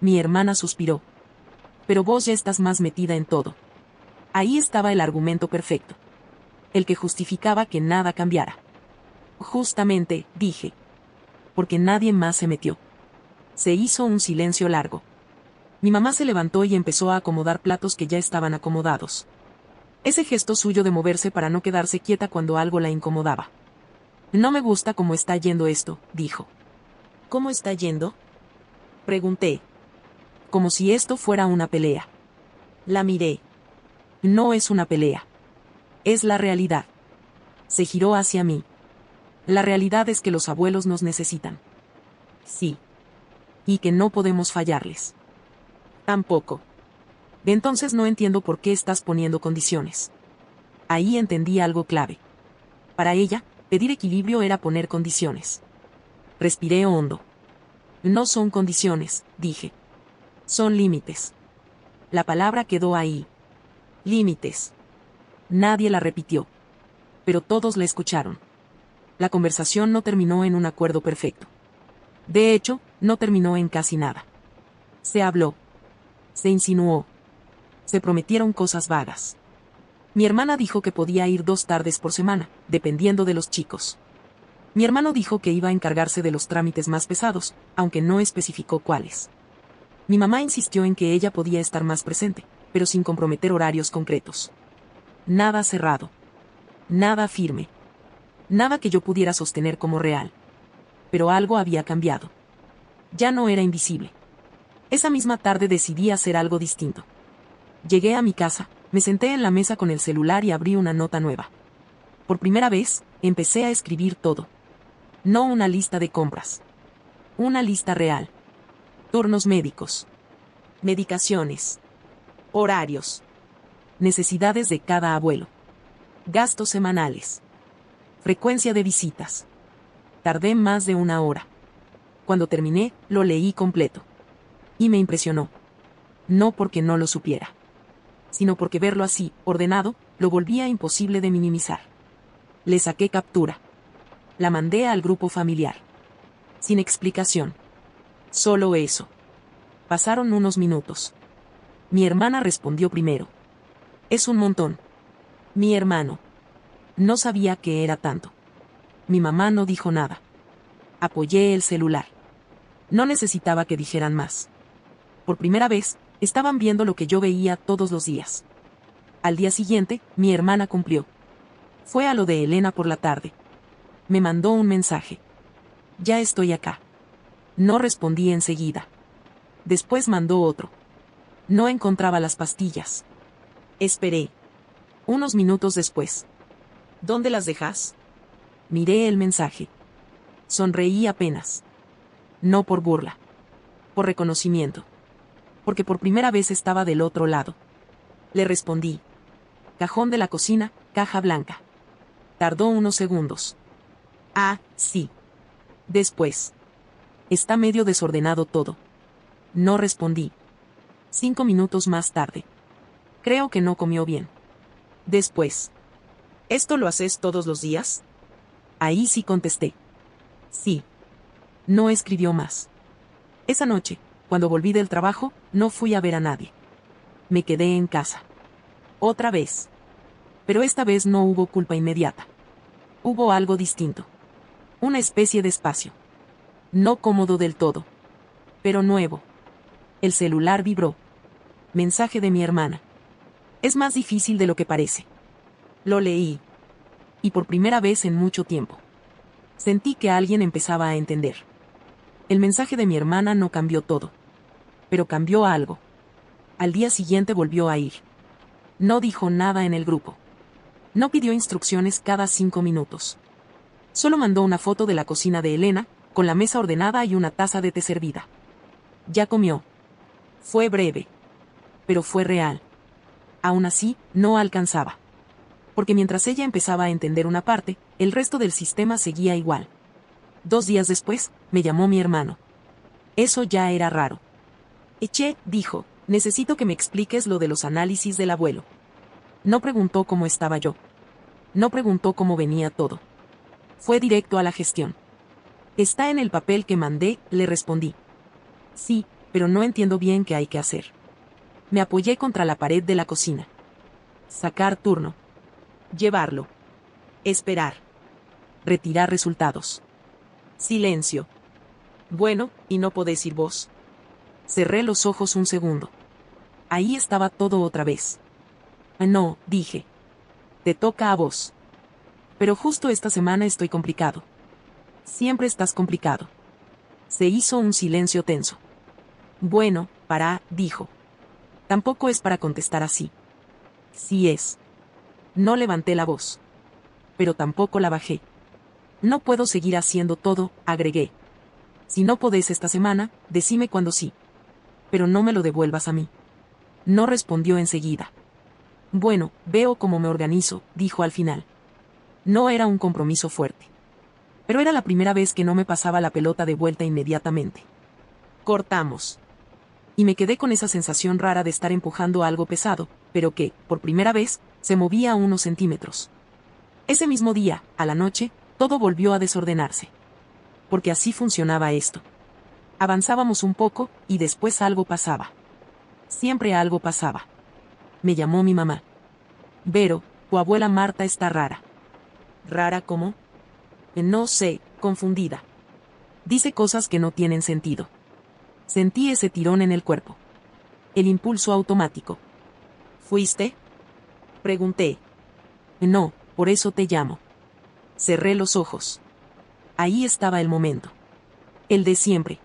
Mi hermana suspiró. Pero vos ya estás más metida en todo. Ahí estaba el argumento perfecto. El que justificaba que nada cambiara. Justamente, dije. Porque nadie más se metió. Se hizo un silencio largo. Mi mamá se levantó y empezó a acomodar platos que ya estaban acomodados. Ese gesto suyo de moverse para no quedarse quieta cuando algo la incomodaba. No me gusta cómo está yendo esto, dijo. ¿Cómo está yendo? Pregunté. Como si esto fuera una pelea. La miré. No es una pelea. Es la realidad. Se giró hacia mí. La realidad es que los abuelos nos necesitan. Sí. Y que no podemos fallarles. Tampoco. Entonces no entiendo por qué estás poniendo condiciones. Ahí entendí algo clave. Para ella, pedir equilibrio era poner condiciones. Respiré hondo. No son condiciones, dije. Son límites. La palabra quedó ahí. Límites. Nadie la repitió. Pero todos la escucharon. La conversación no terminó en un acuerdo perfecto. De hecho, no terminó en casi nada. Se habló. Se insinuó. Se prometieron cosas vagas. Mi hermana dijo que podía ir 2 tardes por semana, dependiendo de los chicos. Mi hermano dijo que iba a encargarse de los trámites más pesados, aunque no especificó cuáles. Mi mamá insistió en que ella podía estar más presente, pero sin comprometer horarios concretos. Nada cerrado. Nada firme. Nada que yo pudiera sostener como real. Pero algo había cambiado. Ya no era invisible. Esa misma tarde decidí hacer algo distinto. Llegué a mi casa, me senté en la mesa con el celular y abrí una nota nueva. Por primera vez, empecé a escribir todo. No una lista de compras. Una lista real. Turnos médicos. Medicaciones. Horarios. Necesidades de cada abuelo. Gastos semanales. Frecuencia de visitas. Tardé más de 1 hora. Cuando terminé, lo leí completo. Y me impresionó. No porque no lo supiera, sino porque verlo así, ordenado, lo volvía imposible de minimizar. Le saqué captura. La mandé al grupo familiar. Sin explicación. Solo eso. Pasaron unos minutos. Mi hermana respondió primero. Es un montón. Mi hermano. No sabía que era tanto. Mi mamá no dijo nada. Apoyé el celular. No necesitaba que dijeran más. Por primera vez, estaban viendo lo que yo veía todos los días. Al día siguiente, mi hermana cumplió. Fue a lo de Elena por la tarde. Me mandó un mensaje. Ya estoy acá. No respondí enseguida. Después mandó otro. No encontraba las pastillas. Esperé. Unos minutos después. ¿Dónde las dejas? Miré el mensaje. Sonreí apenas. No por burla. Por reconocimiento. Porque por primera vez estaba del otro lado. Le respondí. Cajón de la cocina, caja blanca. Tardó unos segundos. Ah, sí. Después. Está medio desordenado todo. No respondí. 5 minutos más tarde. Creo que no comió bien. Después. ¿Esto lo haces todos los días? Ahí sí contesté. Sí. No escribió más. Esa noche, cuando volví del trabajo, no fui a ver a nadie. Me quedé en casa. Otra vez. Pero esta vez no hubo culpa inmediata. Hubo algo distinto. Una especie de espacio. No cómodo del todo. Pero nuevo. El celular vibró. Mensaje de mi hermana. Es más difícil de lo que parece. Lo leí. Y por primera vez en mucho tiempo. Sentí que alguien empezaba a entender. El mensaje de mi hermana no cambió todo. Pero cambió algo. Al día siguiente volvió a ir. No dijo nada en el grupo. No pidió instrucciones cada 5 minutos. Solo mandó una foto de la cocina de Elena, con la mesa ordenada y una taza de té servida. Ya comió. Fue breve. Pero fue real. Aún así, no alcanzaba. Porque mientras ella empezaba a entender una parte, el resto del sistema seguía igual. 2 días después, me llamó mi hermano. Eso ya era raro. Eche, dijo, necesito que me expliques lo de los análisis del abuelo. No preguntó cómo estaba yo. No preguntó cómo venía todo. Fue directo a la gestión. Está en el papel que mandé, le respondí. Sí, pero no entiendo bien qué hay que hacer. Me apoyé contra la pared de la cocina. Sacar turno. Llevarlo. Esperar. Retirar resultados. Silencio. Bueno, ¿y no podés ir vos? Cerré los ojos un segundo. Ahí estaba todo otra vez. No, dije. Te toca a vos. Pero justo esta semana estoy complicado. Siempre estás complicado. Se hizo un silencio tenso. Bueno, dijo. Tampoco es para contestar así. Sí es. No levanté la voz. Pero tampoco la bajé. No puedo seguir haciendo todo, agregué. Si no podés esta semana, decime cuándo sí. Pero no me lo devuelvas a mí. No respondió enseguida. Bueno, veo cómo me organizo, dijo al final. No era un compromiso fuerte. Pero era la primera vez que no me pasaba la pelota de vuelta inmediatamente. Cortamos. Y me quedé con esa sensación rara de estar empujando algo pesado, pero que, por primera vez, se movía a unos centímetros. Ese mismo día, a la noche, todo volvió a desordenarse. Porque así funcionaba esto. Avanzábamos un poco, y después algo pasaba. Siempre algo pasaba. Me llamó mi mamá. Vero, tu abuela Marta está rara. ¿Rara cómo? No sé, confundida. Dice cosas que no tienen sentido. Sentí ese tirón en el cuerpo. El impulso automático. ¿Fuiste? Pregunté. No, por eso te llamo. Cerré los ojos. Ahí estaba el momento. El de siempre.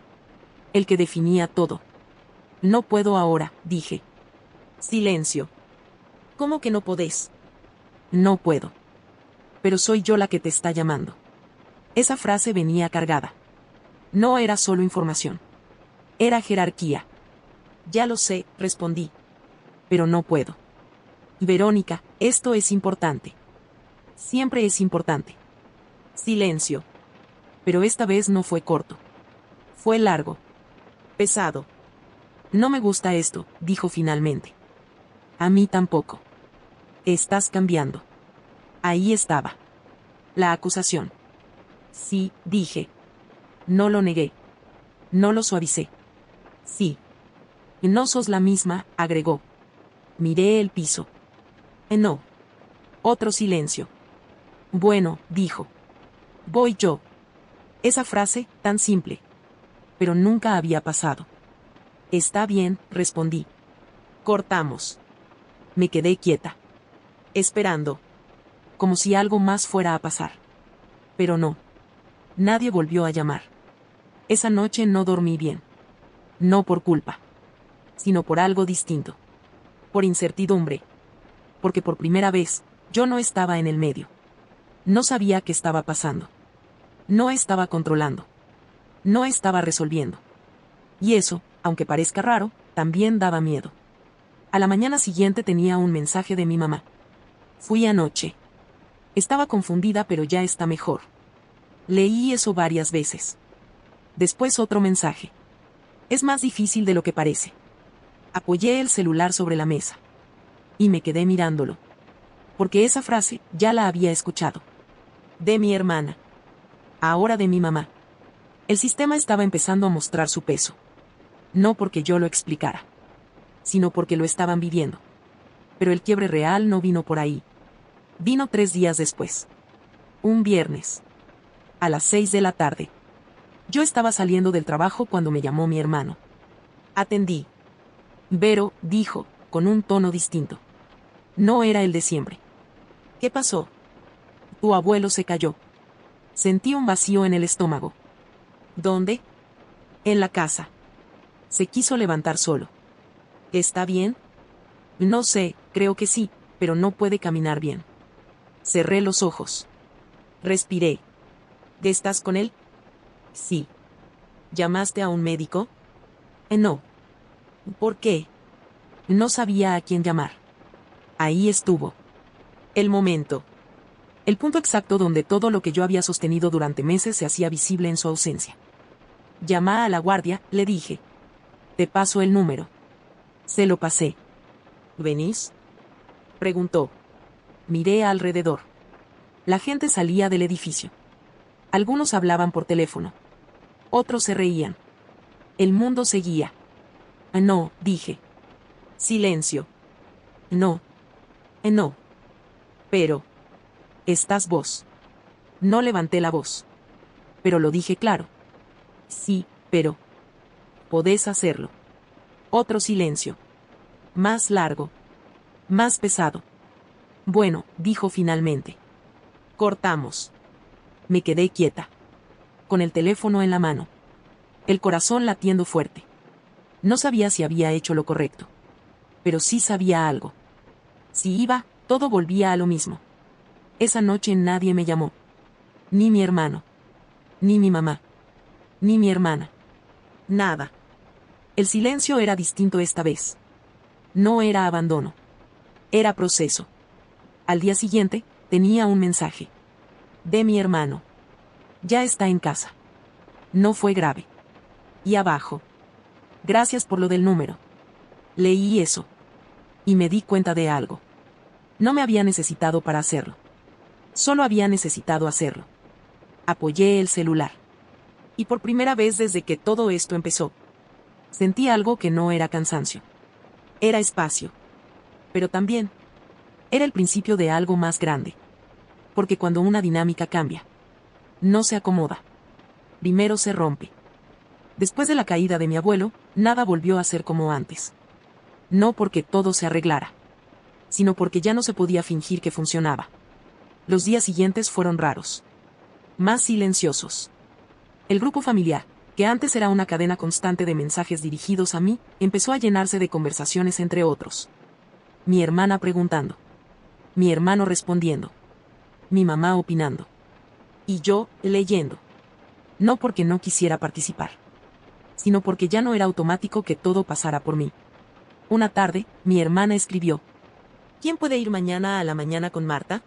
El que definía todo. No puedo ahora, dije. Silencio. ¿Cómo que no podés? No puedo. Pero soy yo la que te está llamando. Esa frase venía cargada. No era solo información. Era jerarquía. Ya lo sé, respondí. Pero no puedo. Verónica, esto es importante. Siempre es importante. Silencio. Pero esta vez no fue corto. Fue largo. Pesado. No me gusta esto, dijo finalmente. A mí tampoco. Estás cambiando. Ahí estaba. La acusación. Sí, dije. No lo negué. No lo suavicé. Sí. No sos la misma, agregó. Miré el piso. No. Otro silencio. Bueno, dijo. Voy yo. Esa frase, tan simple. Pero nunca había pasado. Está bien, respondí. Cortamos. Me quedé quieta. Esperando. Como si algo más fuera a pasar. Pero no. Nadie volvió a llamar. Esa noche no dormí bien. No por culpa. Sino por algo distinto. Por incertidumbre. Porque por primera vez, yo no estaba en el medio. No sabía qué estaba pasando. No estaba controlando. No estaba resolviendo. Y eso, aunque parezca raro, también daba miedo. A la mañana siguiente tenía un mensaje de mi mamá. Fui anoche. Estaba confundida, pero ya está mejor. Leí eso varias veces. Después otro mensaje. Es más difícil de lo que parece. Apoyé el celular sobre la mesa. Y me quedé mirándolo. Porque esa frase ya la había escuchado. De mi hermana. Ahora de mi mamá. El sistema estaba empezando a mostrar su peso. No porque yo lo explicara. Sino porque lo estaban viviendo. Pero el quiebre real no vino por ahí. Vino 3 días después. Un viernes. A las 6 de la tarde. Yo estaba saliendo del trabajo cuando me llamó mi hermano. Atendí. Vero, dijo, con un tono distinto. No era el de siempre. ¿Qué pasó? Tu abuelo se cayó. Sentí un vacío en el estómago. ¿Dónde? En la casa. Se quiso levantar solo. ¿Está bien? No sé, creo que sí, pero no puede caminar bien. Cerré los ojos. Respiré. ¿Estás con él? Sí. ¿Llamaste a un médico? No. ¿Por qué? No sabía a quién llamar. Ahí estuvo. El momento. El punto exacto donde todo lo que yo había sostenido durante meses se hacía visible en su ausencia. Llama a la guardia, le dije. Te paso el número. Se lo pasé. ¿Venís? Preguntó. Miré alrededor. La gente salía del edificio. Algunos hablaban por teléfono. Otros se reían. El mundo seguía. No, dije. Silencio. No. No. Pero. Estás vos. No levanté la voz. Pero lo dije claro. Sí, pero. Podés hacerlo. Otro silencio. Más largo. Más pesado. Bueno, dijo finalmente. Cortamos. Me quedé quieta. Con el teléfono en la mano. El corazón latiendo fuerte. No sabía si había hecho lo correcto. Pero sí sabía algo. Si iba, todo volvía a lo mismo. Esa noche nadie me llamó. Ni mi hermano. Ni mi mamá. Ni mi hermana. Nada. El silencio era distinto esta vez. No era abandono. Era proceso. Al día siguiente, tenía un mensaje. De mi hermano. Ya está en casa. No fue grave. Y abajo. Gracias por lo del número. Leí eso. Y me di cuenta de algo. No me había necesitado para hacerlo. Solo había necesitado hacerlo. Apoyé el celular. Y por primera vez desde que todo esto empezó, sentí algo que no era cansancio. Era espacio. Pero también, era el principio de algo más grande. Porque cuando una dinámica cambia, no se acomoda. Primero se rompe. Después de la caída de mi abuelo, nada volvió a ser como antes. No porque todo se arreglara, sino porque ya no se podía fingir que funcionaba. Los días siguientes fueron raros. Más silenciosos. El grupo familiar, que antes era una cadena constante de mensajes dirigidos a mí, empezó a llenarse de conversaciones entre otros. Mi hermana preguntando. Mi hermano respondiendo. Mi mamá opinando. Y yo, leyendo. No porque no quisiera participar, sino porque ya no era automático que todo pasara por mí. Una tarde, mi hermana escribió. ¿Quién puede ir mañana a la mañana con Marta?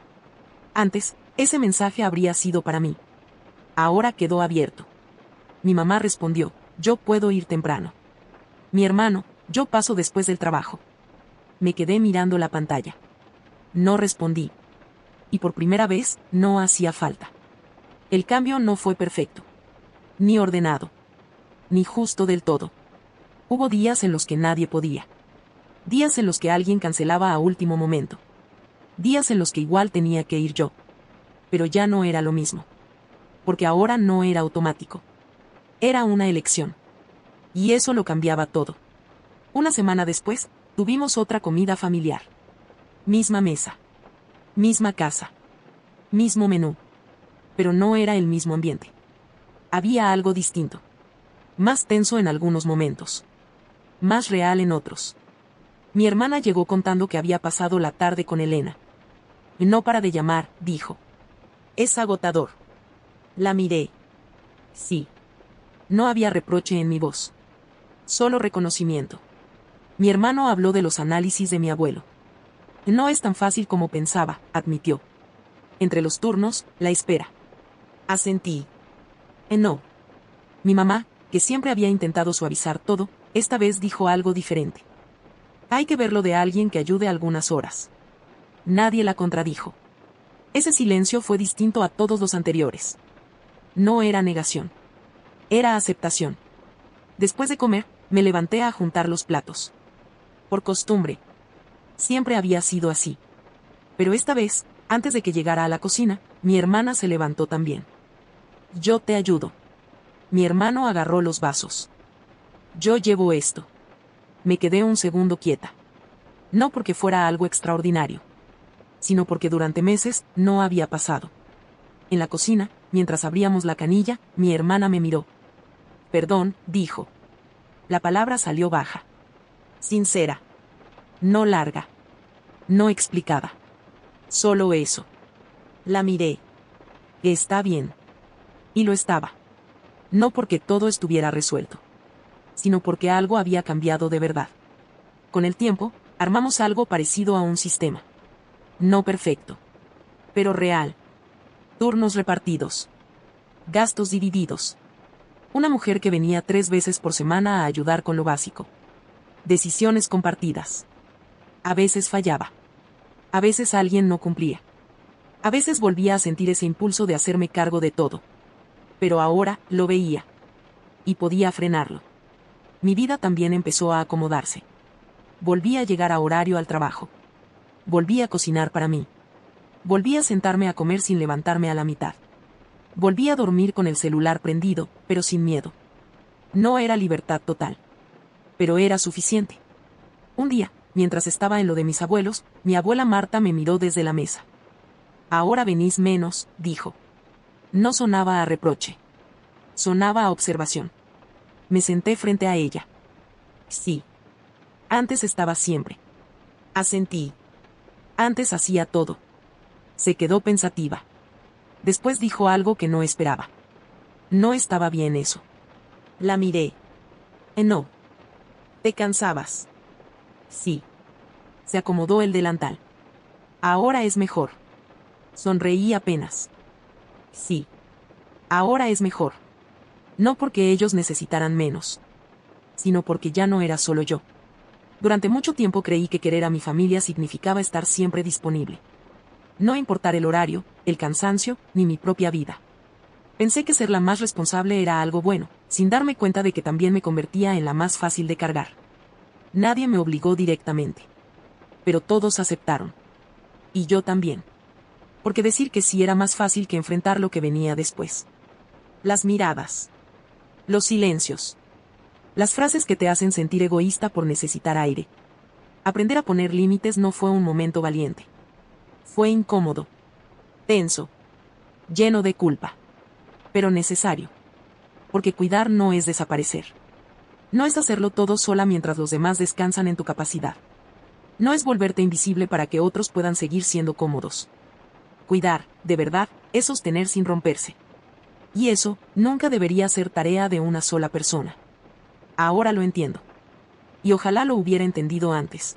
Antes, ese mensaje habría sido para mí. Ahora quedó abierto. Mi mamá respondió, yo puedo ir temprano. Mi hermano, yo paso después del trabajo. Me quedé mirando la pantalla. No respondí. Y por primera vez, no hacía falta. El cambio no fue perfecto. Ni ordenado. Ni justo del todo. Hubo días en los que nadie podía. Días en los que alguien cancelaba a último momento. Días en los que igual tenía que ir yo. Pero ya no era lo mismo. Porque ahora no era automático. Era una elección. Y eso lo cambiaba todo. Una semana después, tuvimos otra comida familiar. Misma mesa. Misma casa. Mismo menú. Pero no era el mismo ambiente. Había algo distinto. Más tenso en algunos momentos. Más real en otros. Mi hermana llegó contando que había pasado la tarde con Elena. No para de llamar, dijo. Es agotador. La miré. Sí. No había reproche en mi voz. Solo reconocimiento. Mi hermano habló de los análisis de mi abuelo. No es tan fácil como pensaba, admitió. Entre los turnos, la espera. Asentí. No. Mi mamá, que siempre había intentado suavizar todo, esta vez dijo algo diferente. Hay que verlo de alguien que ayude algunas horas. Nadie la contradijo. Ese silencio fue distinto a todos los anteriores. No era negación. Era aceptación. Después de comer, me levanté a juntar los platos. Por costumbre. Siempre había sido así. Pero esta vez, antes de que llegara a la cocina, mi hermana se levantó también. Yo te ayudo. Mi hermano agarró los vasos. Yo llevo esto. Me quedé un segundo quieta. No porque fuera algo extraordinario, sino porque durante meses no había pasado. En la cocina, mientras abríamos la canilla, mi hermana me miró. Perdón, dijo. La palabra salió baja. Sincera. No larga. No explicada. Solo eso. La miré. Está bien. Y lo estaba. No porque todo estuviera resuelto, sino porque algo había cambiado de verdad. Con el tiempo, armamos algo parecido a un sistema. No perfecto, pero real. Turnos repartidos. Gastos divididos. Una mujer que venía 3 veces por semana a ayudar con lo básico. Decisiones compartidas. A veces fallaba. A veces alguien no cumplía. A veces volvía a sentir ese impulso de hacerme cargo de todo. Pero ahora lo veía. Y podía frenarlo. Mi vida también empezó a acomodarse. Volví a llegar a horario al trabajo. Volví a cocinar para mí. Volví a sentarme a comer sin levantarme a la mitad. Volví a dormir con el celular prendido, pero sin miedo. No era libertad total. Pero era suficiente. Un día, mientras estaba en lo de mis abuelos, mi abuela Marta me miró desde la mesa. Ahora venís menos, dijo. No sonaba a reproche. Sonaba a observación. Me senté frente a ella. Sí. Antes estaba siempre. Asentí. Antes hacía todo. Se quedó pensativa. Después dijo algo que no esperaba. No estaba bien eso. La miré. No. ¿Te cansabas? Sí. Se acomodó el delantal. Ahora es mejor. Sonreí apenas. Sí. Ahora es mejor. No porque ellos necesitaran menos, sino porque ya no era solo yo. Durante mucho tiempo creí que querer a mi familia significaba estar siempre disponible. No importar el horario, el cansancio, ni mi propia vida. Pensé que ser la más responsable era algo bueno, sin darme cuenta de que también me convertía en la más fácil de cargar. Nadie me obligó directamente. Pero todos aceptaron. Y yo también. Porque decir que sí era más fácil que enfrentar lo que venía después. Las miradas. Los silencios. Las frases que te hacen sentir egoísta por necesitar aire. Aprender a poner límites no fue un momento valiente. Fue incómodo. Tenso. Lleno de culpa. Pero necesario. Porque cuidar no es desaparecer. No es hacerlo todo sola mientras los demás descansan en tu capacidad. No es volverte invisible para que otros puedan seguir siendo cómodos. Cuidar, de verdad, es sostener sin romperse. Y eso, nunca debería ser tarea de una sola persona. Ahora lo entiendo. Y ojalá lo hubiera entendido antes.